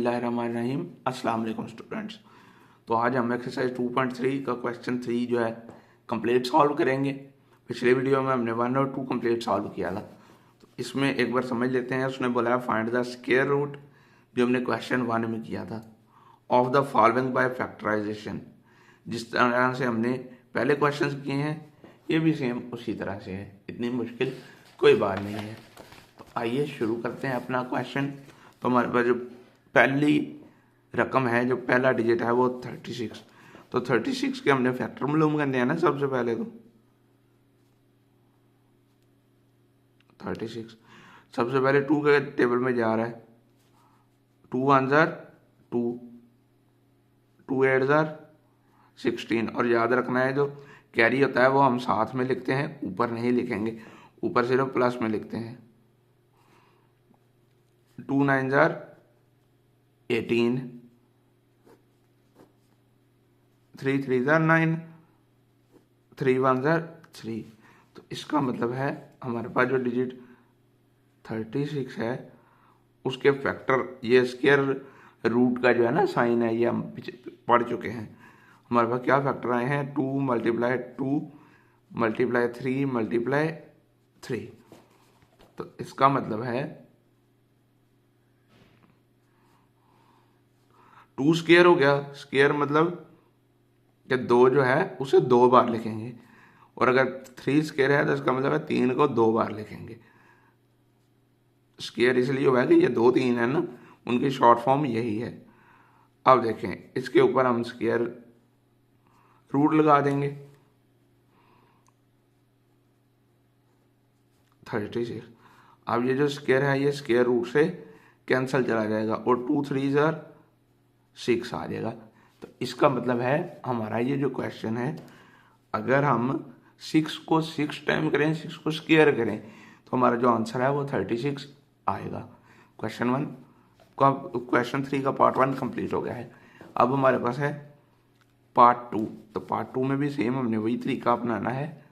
बिस्मिल्लाहिर्रहमानिर्रहीम। अस्सलाम वालेकुम स्टूडेंट्स। तो आज हम एक्सरसाइज 2.3 का क्वेश्चन 3 जो है कंप्लीट सॉल्व करेंगे। पिछले वीडियो में हमने 1 और 2 कंप्लीट सॉल्व किया था। तो इसमें एक बार समझ लेते हैं। उसने बोला है फाइंड द स्क्वायर रूट, जो हमने क्वेश्चन 1 में किया था, of the following by factorisation. जिस तरह से हमने पहले क्वेश्चन किए हैं ये भी सेम उसी तरह से है, इतनी मुश्किल कोई बात नहीं है। तो आइए शुरू करते हैं अपना क्वेश्चन। तो हमारे पास जो पहली रकम है, जो पहला डिजिट है वो 36। तो 36 के हमने फैक्टर मालूम करने हैं ना। सबसे पहले तो 36 सबसे पहले 2 के टेबल में जा रहा है। 2 1 जार 2, 2 8 जार 16। और याद रखना है जो कैरी होता है वो हम साथ में लिखते हैं, ऊपर नहीं लिखेंगे, ऊपर सिर्फ प्लस में लिखते हैं। 2 9 जार 18, 3 3 जार 9, 3 1 जार 3। तो इसका मतलब है हमारे पास जो डिजिट 36 है उसके फैक्टर, ये स्क्वायर रूट का जो है ना साइन है, ये हम पढ़ चुके हैं। हमारे पास क्या फैक्टर आए हैं? 2 मल्टीप्लाई 2 मल्टीप्लाई 3 मल्टीप्लाई 3। तो इसका मतलब है 2 स्क्वायर हो गया। स्क्वायर मतलब कि 2 जो है उसे 2 बार लिखेंगे, और अगर 3 स्क्वायर है तो इसका मतलब है 3 को 2 बार लिखेंगे। स्क्वायर इसलिए हुआ है कि ये 2 3 है ना, उनकी शॉर्ट फॉर्म यही है। अब देखें, इसके ऊपर हम स्क्वायर रूट लगा देंगे 36। अब ये जो स्क्वायर है ये स्क्वायर रूट से कैंसिल चला जाएगा और 2 3 जार 6 आ जाएगा। तो इसका मतलब है हमारा ये जो क्वेश्चन है, अगर हम 6 को 6 टाइम करें, 6 को स्क्वायर करें, तो हमारा जो आंसर है वो 36 आएगा। क्वेश्चन 1 का, क्वेश्चन 3 का पार्ट 1 कंप्लीट हो गया है। अब हमारे पास है पार्ट 2। तो पार्ट 2 में भी सेम हमने वही तरीका अपनाना है।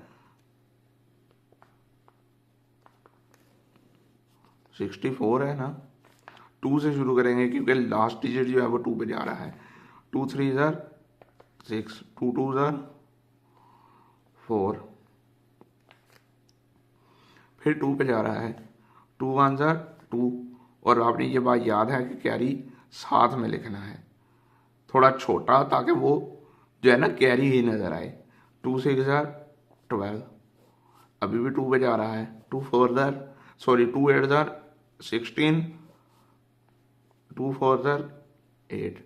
64 है ना, 2 से शुरू करेंगे क्योंकि लास्ट डिजिट जो है वो 2 पे जा रहा है। 2 3 जार 6, 2 2 जार 4, फिर 2 पे जा रहा है। 2 1 जार 2। और आपने ये बात याद है कि कैरी साथ में लिखना है, थोड़ा छोटा, ताकि वो जो है ना कैरी ही नजर आए। 2 6 जार 12, अभी भी 2 पे जा रहा है। 2 8 जार 16, 2 4 जार 8,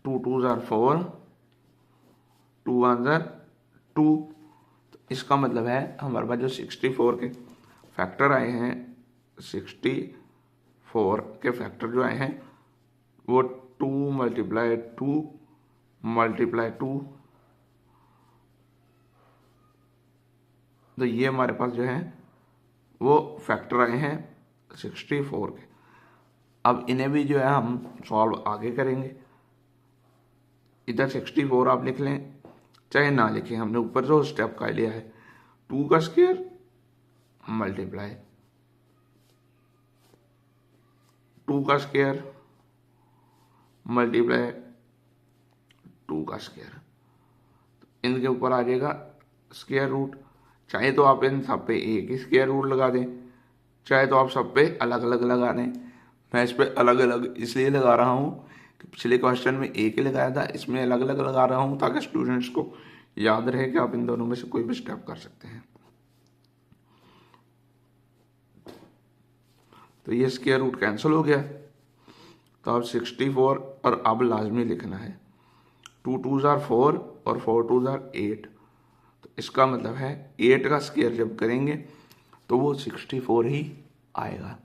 2 2 जार 4, 2 1 जार 2। तो इसका मतलब है हमारे पास जो 64 के फैक्टर आए हैं, 64 के फैक्टर जो आए हैं वो 2 मल्टीप्लाई 2 मल्टीप्लाई 2। तो ये हमारे पास जो है वो फैक्टर आए हैं 64 के। अब इन्हें भी जो है हम सॉल्व आगे करेंगे। इधर 64 आप लिख लें चाहे ना लिखें, हमने ऊपर जो स्टेप का लिया है। 2 का स्क्वायर मल्टीप्लाई 2 का स्क्वायर मल्टीप्लाई 2 का स्क्वायर। इनके ऊपर आ जाएगा स्क्वायर रूट। चाहे तो आप इन सब पे एक ही स्क्वायर रूट लगा दें, चाहे तो आप सब पे अलग अलग लगा दें। मैं इस पे अलग अलग इसलिए लगा रहा हूँ कि पिछले क्वेश्चन में एक ही लगाया था, इसमें अलग अलग लगा रहा हूँ ताकि स्टूडेंट्स को याद रहे कि आप इन दोनों में से कोई भी स्टेप कर सकते हैं। तो ये स्क्वायर रूट कैंसिल हो गया। तो अब 64 और अब लाजमी लिखना है 2 2 जार 4 और 4 2 जार 8। तो इसका मतलब है 8 का स्क्वायर जब करेंगे तो वो 64 ही आएगा।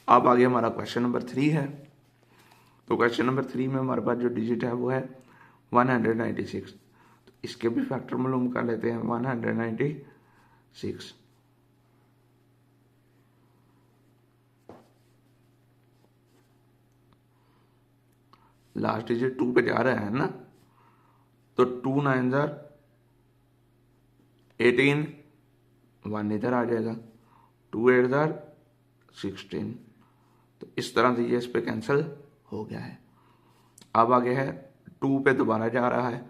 अब आगे हमारा क्वेश्चन नंबर 3 है। तो क्वेश्चन नंबर 3 में हमारे पास जो डिजिट है वो है 196। तो इसके भी फैक्टर मालूम कर लेते हैं। 196 लास्ट डिजिट 2 पे जा रहा है ना, तो 2 9 जार 18, 1 इधर आ जाएगा। 2 8 जार 16। तो तो इस तरह से ये इस पे कैंसिल हो गया है। अब आगे है 2 पे दोबारा जा रहा है।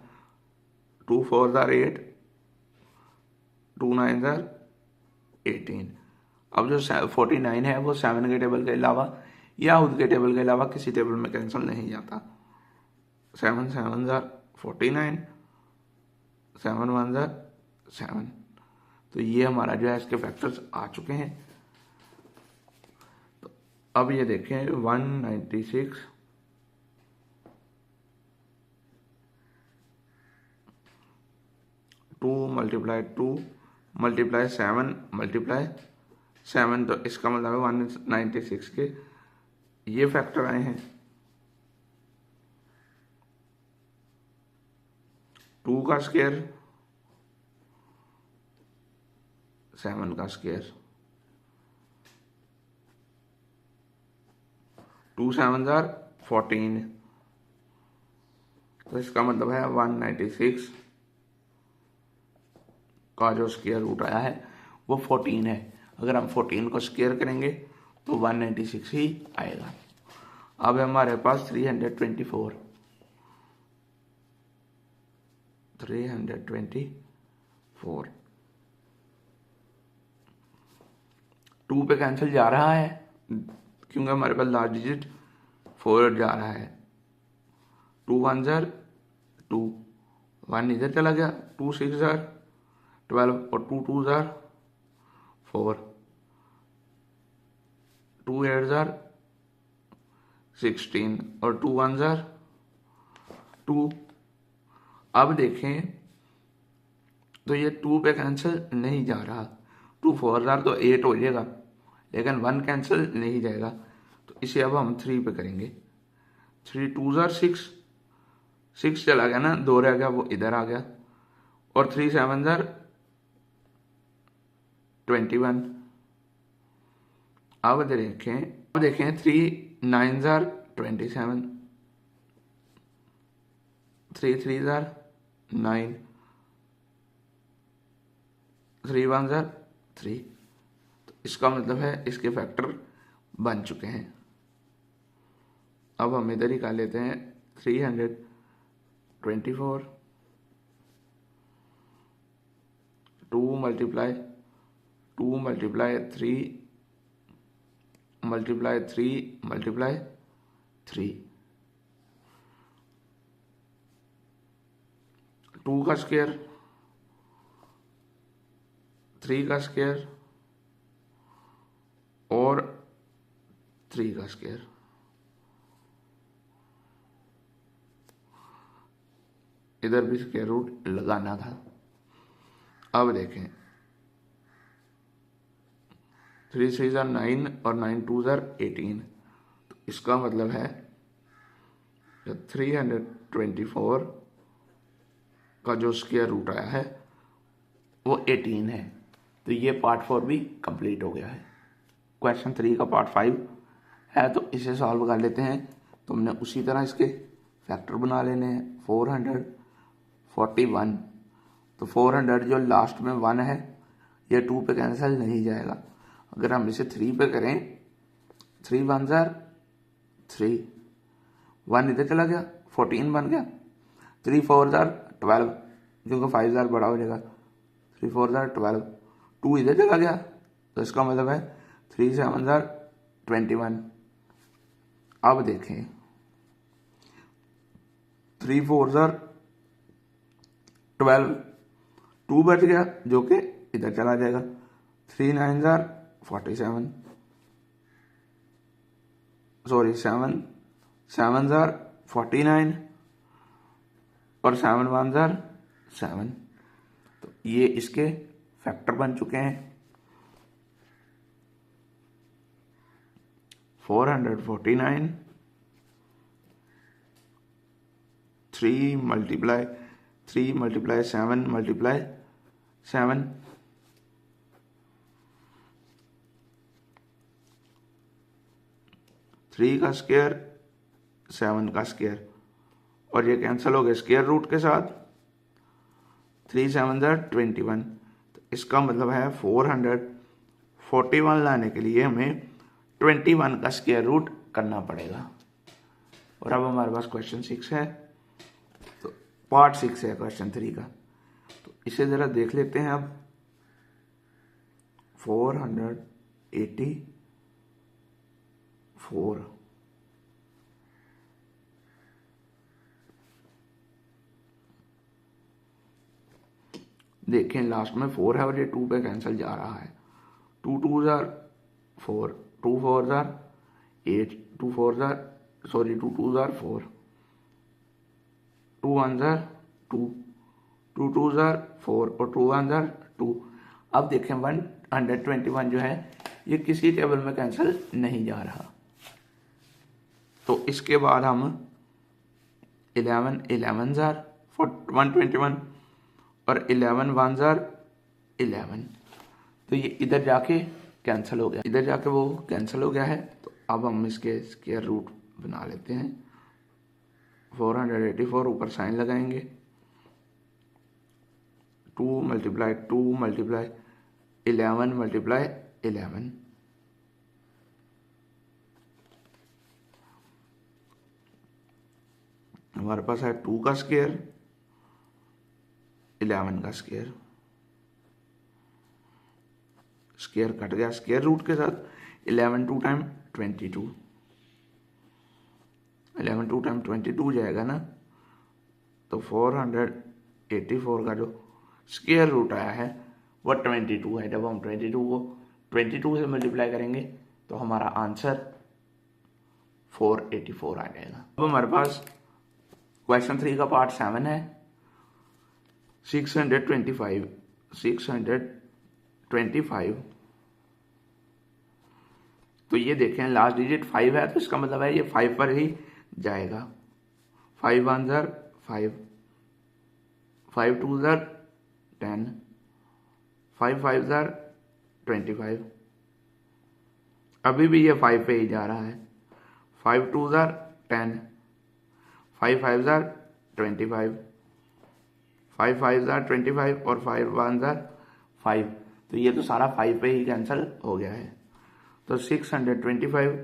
2 4 ज़ार 8, 2 9 ज़ार 18। अब जो 49 है वो 7 के टेबल के अलावा या खुद के टेबल के अलावा किसी टेबल में कैंसिल नहीं जाता। 7 7 ज़ार 49, 7 1 ज़ार 7। तो ये हमारा जो है इसके फैक्टर्स आ चुके हैं। तो अब ये देखें 196 2 मल्टीप्लाई 2 मल्टीप्लाई 7 मल्टीप्लाई 7, तो इसका मतलब है 196 के ये फैक्टर आए हैं। 2 का स्क्वायर 7 का स्क्वायर, 2 7 ज़ार 14, तो इसका मतलब है 196 का जो स्क्वायर रूट आया है वो 14 है। अगर हम 14 को स्क्वायर करेंगे तो 196 ही आएगा। अब हमारे पास 324 2 पे कैंसिल जा रहा है क्योंकि हमारे पास लास्ट डिजिट 4 जा रहा है। 2 1 ज़ार 2, 1 इधर चला गया, 2 6 ज़ार 12 और 2 2 ज़ार 4, 2 8 ज़ार 16 और 2 1 ज़ार 2। अब देखें तो ये 2 पे कैंसिल नहीं जा रहा। 2 4 ज़ार तो 8 हो जाएगा, लेकिन 1 कैंसिल नहीं जाएगा, तो इसे अब हम 3 पे करेंगे। 3 2 ज़ार 6, 6 चला गया ना, 2 रह गया, वो इधर आ गया, और 3 7 ज़ार 21। अब देखें 3 9 ज़ार 27, 3 3 ज़ार 9, 3 1 ज़ार 3। तो इसका मतलब है इसके फैक्टर बन चुके हैं। अब हम इधर ही कर लेते हैं 324, 2 मल्टीप्लाई 2 मल्टीप्लाई 3 मल्टीप्लाई 3 मल्टीप्लाई 3, 2 का स्क्वायर 3 का स्क्वायर और 3 का स्क्वायर। इधर भी स्क्वायर रूट लगाना था। अब देखें 3 3 ज़ार 9 और 9 2 ज़ार 18, तो इसका मतलब है 324 का जो स्क्वायर रूट आया है वो 18 है। तो ये पार्ट 4 भी कंप्लीट हो गया है। क्वेश्चन 3 का पार्ट 5 है, तो इसे सॉल्व कर लेते हैं। तो हमने उसी तरह इसके फैक्टर बना लेने हैं। 441, तो 400 जो लास्ट में 1 है ये 2 पे कैंसिल नहीं जाएगा। अगर हम इसे 3 पे करें, 3 1 ज़ार 3, 1 इधर चला गया, 14 बन गया, 3 4 ज़ार 12, क्योंकि 5 ज़ार बड़ा हो जाएगा, 3 4 ज़ार 12, 2 इधर चला गया, तो इसका मतलब है 3 7 ज़ार 21। अब देखें 3 4 ज़ार 12, 2 बच गया जो कि इधर चला जाएगा, 3 9 ज़ार 47, सॉरी 7 7 ज़ार 49 और 7 1 ज़ार 7। तो ये इसके फैक्टर बन चुके हैं। 449, 3 मल्टीप्लाई 7 मल्टीप्लाई 7, 3 का स्क्वायर 7 का स्क्वायर, और ये कैंसिल हो गया स्क्वायर रूट के साथ। 3 7 ज़ार 21, तो इसका मतलब है 441 लाने के लिए हमें 21 का स्क्वायर रूट करना पड़ेगा। और अब हमारे पास क्वेश्चन 6 है, तो पार्ट 6 है क्वेश्चन 3 का। तो इसे ज़रा देख लेते हैं अब। 484 देखें लास्ट में 4 है और ये 2 पे कैंसिल जा रहा है। 2 2s are 4, 2 4s are 8, 2 4s are 2 2s are 4, 2 1s are 2, 2 2s are 4 और 2 1s are 2। अब देखें 121 जो है ये किसी टेबल में कैंसिल नहीं जा रहा। तो इसके बाद हम 11 11s are 121 और 11 1s are 11। तो ये इधर जाके कैंसिल हो गया, इधर जाके वो कैंसिल हो गया है। तो अब हम इसके स्क्वायर रूट बना लेते हैं। 484 ऊपर साइन लगाएंगे, 2 मल्टीप्लाई 2 मल्टीप्लाई 11 मल्टीप्लाई 11। हमारे पास है 2 का स्क्वायर 11 का स्क्वायर, स्क्वायर कट गया स्क्वायर रूट के साथ। 11 2 टाइम 22, 11 2 टाइम 22 जाएगा ना। तो 484 का जो स्क्वायर रूट आया है वो 22 है। जब हम 22 को 22 से मल्टीप्लाई करेंगे तो हमारा आंसर 484 आ जाएगा। अब हमारे पास क्वेश्चन 3 का पार्ट 7 है। 625 तो ये देखें लास्ट डिजिट 5 है, तो इसका मतलब है ये 5 पर ही जाएगा। 5 1s are 5, 5 2s are 10, 5 5s are 25। अभी भी ये 5 पे ही जा रहा है। 5 2s are 10, 5 5s are 25, 5 5s are 25 और 5 1s are 5। तो ये तो सारा 5 पे ही कैंसिल हो गया है। तो 625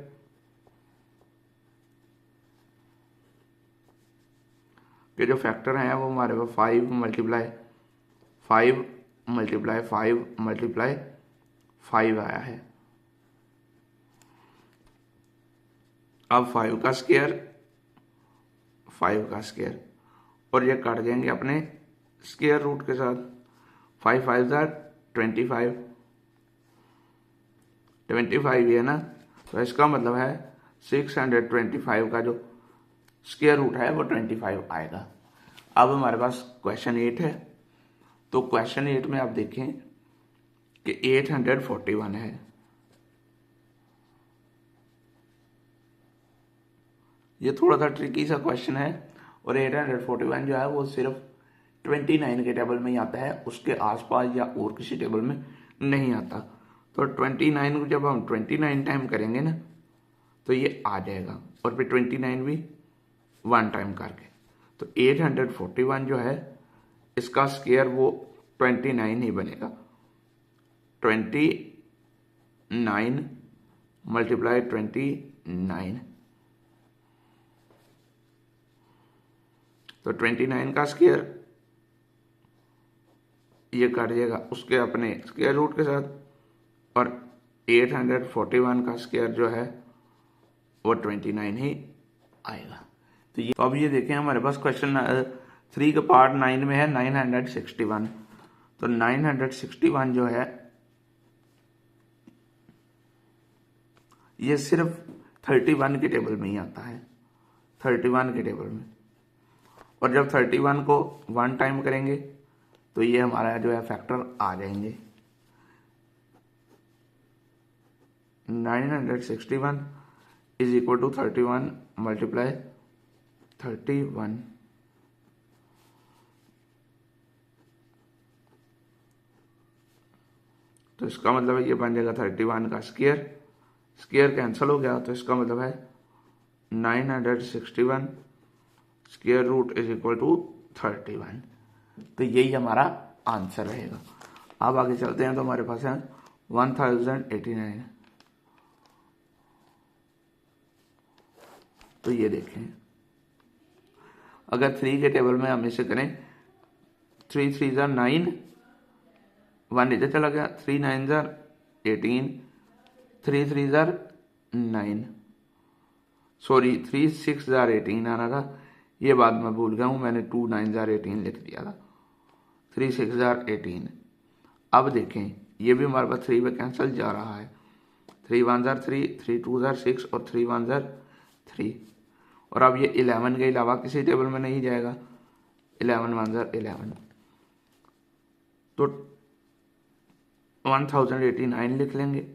के जो फैक्टर हैं वो हमारे पास 5 मल्टीप्लाई 5 मल्टीप्लाई 5 मल्टीप्लाई 5 आया है। अब 5 का स्क्वायर 5 का स्क्वायर और ये काट देंगे अपने स्क्वायर रूट के साथ। 5 5s are 25, 25 है ना। तो इसका मतलब है 625 का जो स्क्वायर रूट है वो 25 आएगा। अब हमारे पास क्वेश्चन 8 है। तो क्वेश्चन 8 में आप देखें कि 841 है। ये थोड़ा सा ट्रिकी सा क्वेश्चन है और 841 जो है वो सिर्फ 29 के टेबल में ही आता है, उसके आसपास या और किसी टेबल में नहीं आता। तो 29 को जब हम 29 टाइम करेंगे ना तो ये आ जाएगा और फिर 29 भी 1 टाइम करके। तो 841 जो है इसका स्क्वायर वो 29 ही बनेगा। 29 मल्टीप्लाई 29, तो 29 का स्क्वायर ये काट जाएगा उसके अपने स्क्वायर रूट के साथ और 841 का स्क्वायर जो है वो 29 ही आएगा। तो ये अब ये देखें हमारे पास क्वेश्चन 3 का पार्ट 9 में है 961। तो 961 जो है ये सिर्फ 31 के टेबल में ही आता है, 31 के टेबल में। और जब 31 को 1 टाइम करेंगे तो ये हमारा जो है फैक्टर आ जाएंगे। 961 इज इक्वल टू 31 मल्टीप्लाई 31। तो इसका मतलब है ये बन जाएगा 31 का स्क्वायर, स्क्वायर कैंसिल हो गया। तो इसका मतलब है 961 square root is equal to 31। तो यही हमारा आंसर रहेगा। अब आगे चलते हैं तो हमारे पास है 1089। तो ये देखें, अगर 3 के टेबल में हम इसे करें, 3 3 ज़ार 9, 1 इधर चला गया, 3 9 ज़ार 18, 3 3 ज़ार 9, सॉरी 3 6 ज़ार 18 आना था, ये बात मैं भूल गया हूँ, मैंने 2 9 ज़ार 18 लिख दिया था, 3 6 ज़ार 18। अब देखें ये भी हमारे पास 3 पे कैंसिल जा रहा है, 3 1 ज़ार 3, 3 2 ज़ार 6 और 3 1 ज़ार 3। और अब ये 11 के अलावा किसी टेबल में नहीं जाएगा, 11 1 ज़ार 11, तो 1089 लिख लेंगे।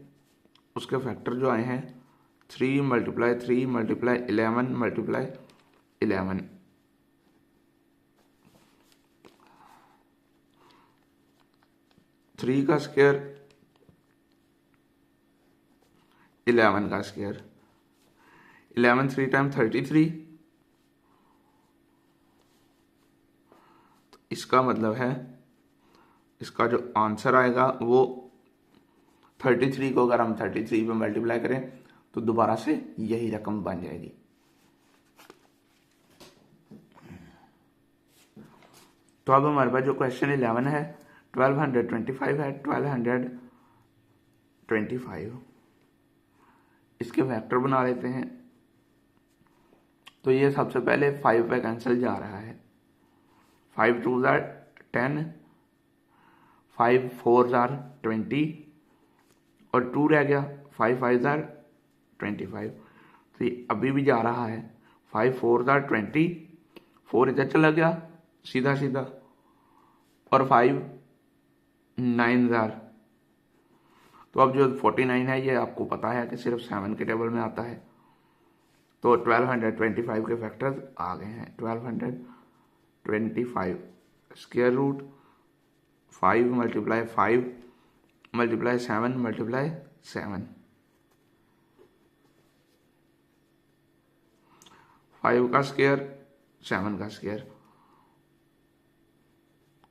उसके फैक्टर जो आए हैं 3 मल्टीप्लाई 3 मल्टीप्लाई 11 मल्टीप्लाई 11, थ्री का स्क्वायर 11 का स्क्वायर, 11 3 टाइम 33, तो इसका मतलब है इसका जो आंसर आएगा वो 33 को अगर हम 33 पे मल्टीप्लाई करें तो दोबारा से यही रकम बन जाएगी। तो अब हमारे पास जो क्वेश्चन 11 है 1225 है, 1225 इसके फैक्टर बना लेते हैं। तो ये सबसे पहले 5 पे कैंसिल जा रहा है, 5 2 ज़ार 10, 5 4 ज़ार 20 और 2 रह गया, 5 5 ज़ार 25। तो ये अभी भी जा रहा है, 5 4 ज़ार 20, 4 इधर चला गया सीधा सीधा, और 5 9 ज़ार। तो अब जो 49 है ये आपको पता है कि सिर्फ 7 के टेबल में आता है, तो 1225 के फैक्टर्स आ गए हैं। 1225 square root 5 multiply 5 multiply 7 multiply 7, 5 का स्क्वायर 7 का स्क्वायर,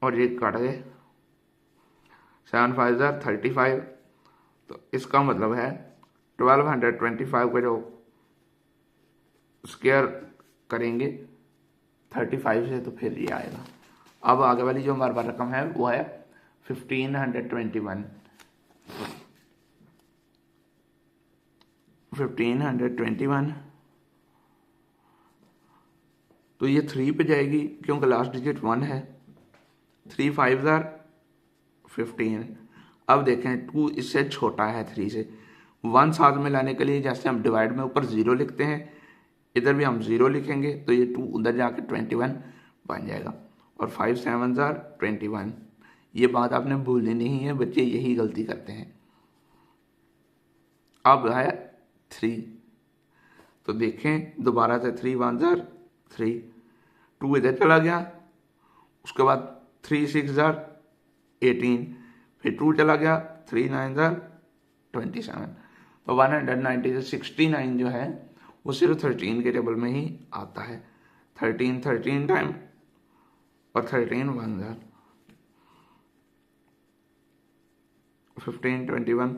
और ये काट गए, 7 5 ज़ार 35। तो इसका मतलब है 1225 का जो स्क्वायर करेंगे 35 से तो फिर ये आएगा। अब आगे वाली जो हमारे पास रकम है वो है 1521, 1521। तो ये 3 पे जाएगी क्योंकि लास्ट डिजिट 1 है, 3 5 ज़ार 15। अब देखें 2 इससे छोटा है 3 से, 1 साथ में लाने के लिए जैसे हम डिवाइड में ऊपर 0 लिखते हैं इधर भी हम 0 लिखेंगे, तो ये 2 उधर जाके 21 बन जाएगा, और 5 7 ज़ार 21। ये बात आपने भूलनी नहीं है, बच्चे यही गलती करते हैं। अब है 3, तो देखें दोबारा से 3 1 ज़ार 3, 2 इधर चला गया, उसके बाद 3 6 ज़ार 18, फिर 2 चला गया, 3 9 ज़ार 27। तो 190 से 69 जो है वो सिर्फ 13 के टेबल में ही आता है, 13 13 टाइम और 13 1 ज़ार 1521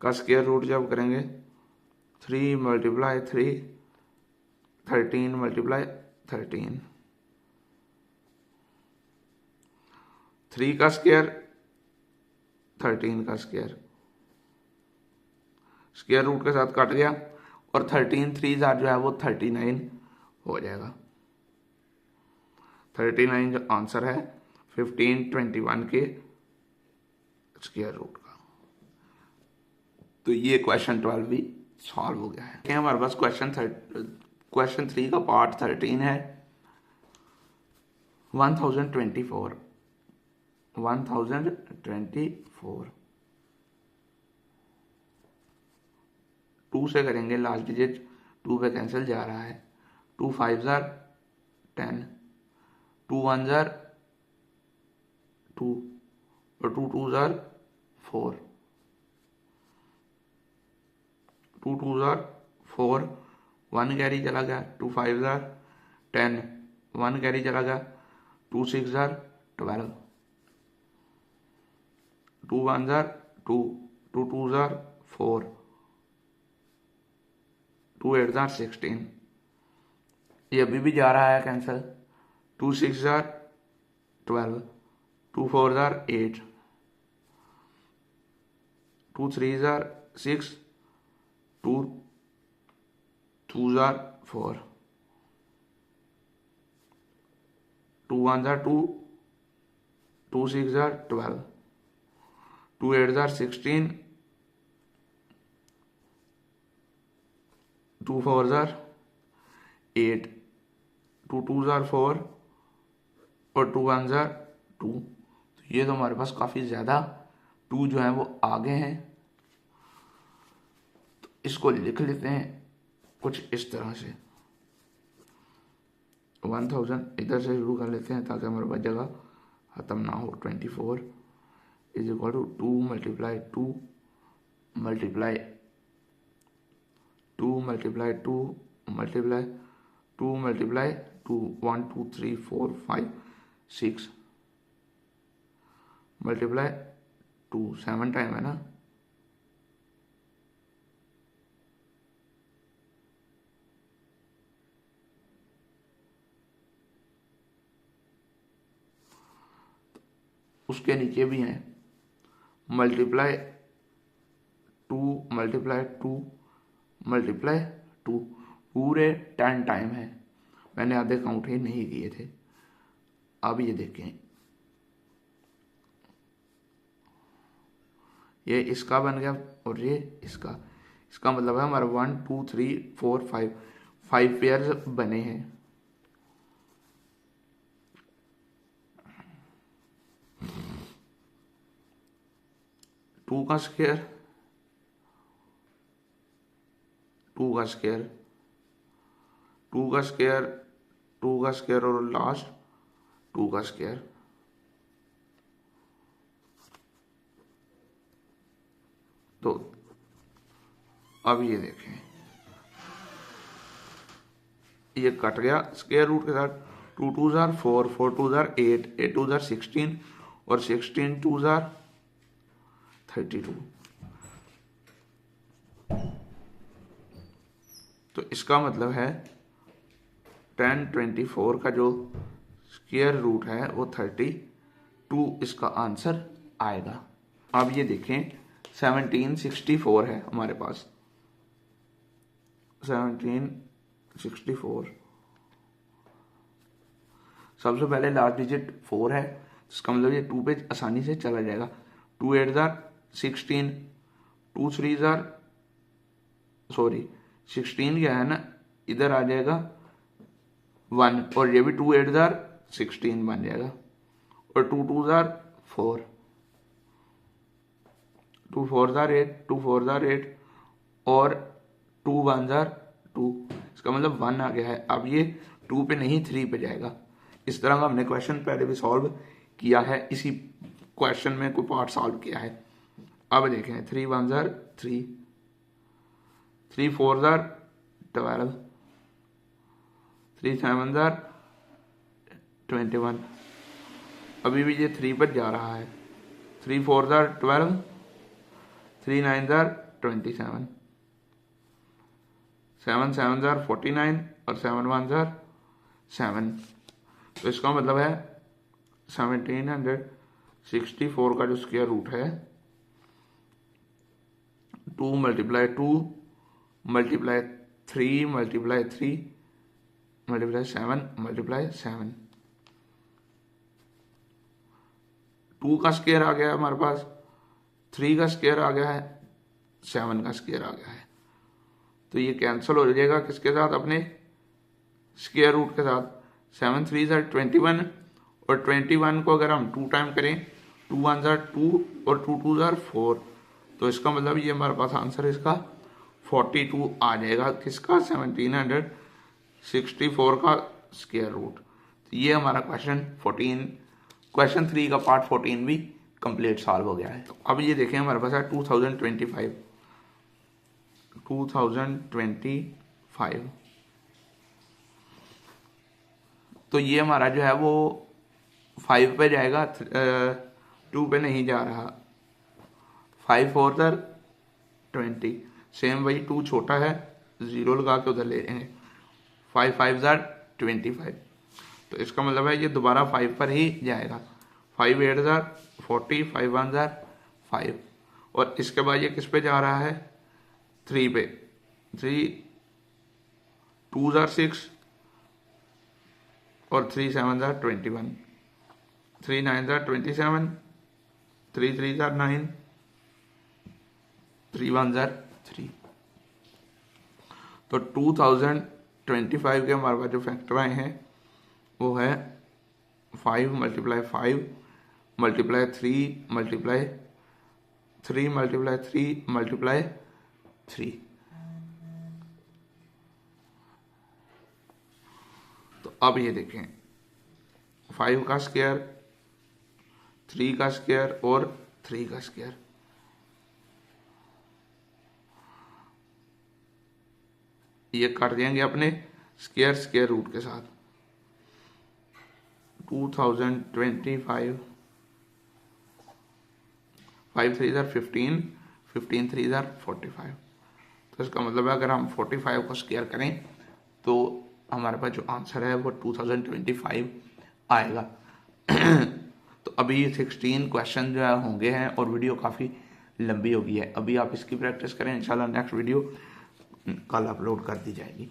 का स्क्वायर रूट जब करेंगे 3 मल्टीप्लाई 3 13 मल्टीप्लाई 13, 3 का स्क्वायर 13 का स्क्वायर, स्क्वायर रूट के साथ काट गया, और 13 3 ज़ार जो है वो 39 हो जाएगा। 39 जो आंसर है 1521 के स्क्वायर रूट का। तो ये क्वेश्चन 12 भी सॉल्व हो गया है। हमारे पास क्वेश्चन 3 का पार्ट 13 है 1024, 1024 2 से करेंगे, लास्ट डिजिट 2 पे कैंसिल जा रहा है, 2 5 ज़ार 10, 2 1 ज़ार 2 और 2 2 ज़ार 4, 2 2 ज़ार 4, 1 कैरी चला गया, 2 5 ज़ार 10, 1 कैरी चला गया, 2 6 ज़ार 12, 2 1 ज़ार 2, 2 2 ज़ार 4, 2 8 ज़ार 16, ये अभी भी जा रहा है cancel. 2 6 jar 12, 2 4 jar 8, 2 3 jar 6, 2 2 jar 4, 2 1 jar 2, 2 6 jar 12, 2 8 jar 16, 2 4 jar 8, 2 2 jar 4 और 2 1 जार 2। तो ये तो हमारे पास काफ़ी ज़्यादा 2 जो है वो आगे हैं। तो इसको लिख लेते हैं कुछ इस तरह से। 1000 इधर से शुरू कर लेते हैं ताकि हमारे पास जगह ख़त्म ना हो। 24 is equal to 2 multiply 2 multiply 2 multiply 2 multiply 2 multiply 2 1 2 3 4 5 6 multiply 2 7 time है ना। उसके नीचे भी हैं मल्टीप्लाई 2 मल्टीप्लाई 2 मल्टीप्लाई 2, पूरे 10 टाइम है। मैंने आधे काउंट ही नहीं किए थे। अब ये देखें, ये इसका बन गया और ये इसका। इसका मतलब है हमारा 1 2 3 4 5 पेयर्स बने हैं। टू का स्क्वायर 2 का स्क्वायर 2 का स्क्वायर 2 का स्क्वायर और लास्ट 2 का स्क्वायर। तो अब ये देखें, ये कट गया स्क्वायर रूट के साथ। 2 2 जार 4, 4 2 जार 8, 8 2 जार 16 और 16 2 जार 32। तो इसका मतलब है 10 24 का जो स्क्वायर रूट है वो 32 इसका आंसर आएगा। अब ये देखें 1764 है हमारे पास। 1764 सबसे पहले लास्ट डिजिट 4 है, इसका मतलब ये 2 पे आसानी से चला जाएगा। 2 8 जार 16, 2 3 जार 16 क्या है ना, इधर आ जाएगा 1 और ये भी 2 8 जार 16 बन जाएगा। और 2 2 जार 4, 2 4 जार 8, 2 4 जार 8 और 2 1 जार 2। इसका मतलब 1 आ गया है। अब ये 2 पे नहीं 3 पे जाएगा। इस तरह का हमने क्वेश्चन पहले भी सॉल्व किया है, इसी क्वेश्चन में कोई पार्ट सॉल्व किया है। अब देखें 3 1 जार 3, 3 4 जार 12, 3 7 जार 21। अभी भी ये 3 पर जा रहा है। 3 4 जार 12, 3 9 जार 27, 7 7 जार 49 और 7 1 जार 7। तो इसका मतलब है 1764 का जो स्क्वायर रूट है 2 multiply 2 multiply 3 multiply 3 multiply 7 multiply 7। 2 का स्क्वायर आ गया हमारे पास, 3 का स्क्वायर आ गया है, 7 का स्क्वायर आ गया है। तो ये कैंसिल हो जाएगा किसके साथ, अपने स्क्वायर रूट के साथ। 7 3 जार 21 और 21 को अगर हम 2 टाइम करें, 2 1 जार 2 और 2 2 जार 4। तो इसका मतलब ये हमारे पास आंसर इसका 42 आ जाएगा। किसका, 1764 का स्क्वायर रूट। तो ये हमारा क्वेश्चन 3 का पार्ट 14 भी कंप्लीट सॉल्व हो गया है। तो अब ये देखें हमारे पास है 2025। तो ये हमारा जो है वो 5 पे जाएगा, 2 पे नहीं जा रहा। 5 4 जार 20, सेम वही 2 छोटा है, 0 लगा के उधर ले लेंगे। 5 5 जार 25। तो इसका मतलब है ये दोबारा 5 पर ही जाएगा। 5 8 ज़ार 40, 5 1 ज़ार 5। और इसके बाद ये किस पे जा रहा है? 3 पे। 3 2 ज़ार 6 और 3 7 ज़ार 21, 3 9 ज़ार 27, 3 3 ज़ार 9, 3 1 ज़ार 3। तो 2025 के हमारे पास जो फैक्टर आए हैं वो है 5 multiply 5 multiply 3 multiply 3 multiply 3 multiply 3। तो अब ये देखें 5 का स्क्वायर, 3 का स्क्वायर और 3 का स्क्वायर। ये कर देंगे अपने स्क्वायर स्क्वायर रूट के साथ। 2025 5 3 ज़ार 15, 15 3 ज़ार 45। तो इसका मतलब है अगर हम 45 को स्क्वायर करें तो हमारे पास जो आंसर है वो 2025 आएगा। तो अभी 16 क्वेश्चन जो है होंगे हैं और वीडियो काफ़ी लंबी हो गई है। अभी आप इसकी प्रैक्टिस करें, इंशाल्लाह नेक्स्ट वीडियो कल अपलोड कर दी जाएगी।